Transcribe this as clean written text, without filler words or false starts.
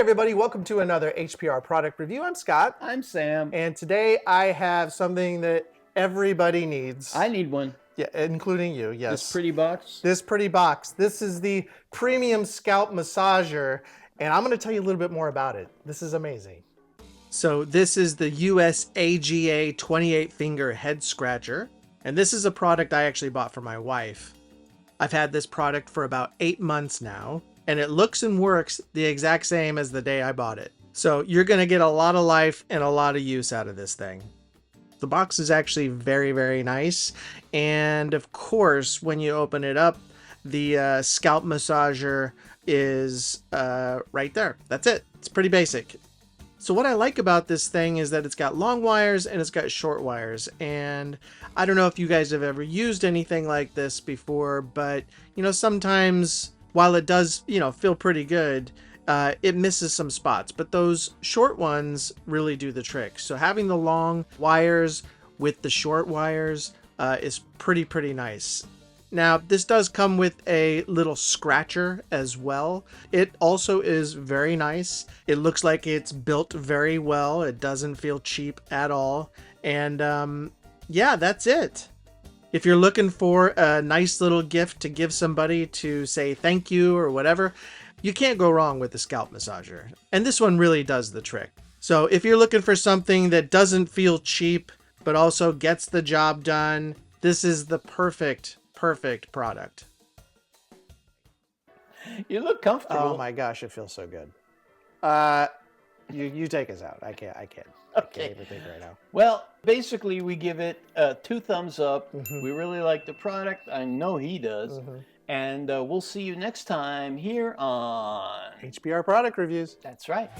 everybody, welcome to another HPR product review. I'm Scott. I'm Sam. And today I have something that everybody needs. I need one. Yeah, including you, yes. This pretty box? This pretty box. This is the Premium Scalp Massager, and I'm going to tell you a little bit more about it. This is amazing. So this is the USAGA 28 finger head scratcher, and this is a product I actually bought for my wife. I've had this product for about 8 months now, and it looks and works the exact same as the day I bought it. So you're going to get a lot of life and a lot of use out of this thing. The box is actually very, very nice. And of course, when you open it up, the scalp massager is right there. That's it. It's pretty basic. So what I like about this thing is that it's got long wires and it's got short wires. And I don't know if you guys have ever used anything like this before, but you know, sometimes while it does, you know, feel pretty good, it misses some spots, but those short ones really do the trick. So having the long wires with the short wires is pretty nice. Now, this does come with a little scratcher as well. It also is very nice. It looks like it's built very well. It doesn't feel cheap at all. And yeah, that's it. If you're looking for a nice little gift to give somebody to say thank you or whatever, you can't go wrong with the scalp massager. And this one really does the trick. So if you're looking for something that doesn't feel cheap, but also gets the job done, this is the perfect product. You look comfortable. Oh my gosh, it feels so good. You take us out. I can't Okay. even think right now. Well, basically we give it 2 thumbs up. We really like the product. I know he does. And we'll see you next time here on HPR product reviews. That's right.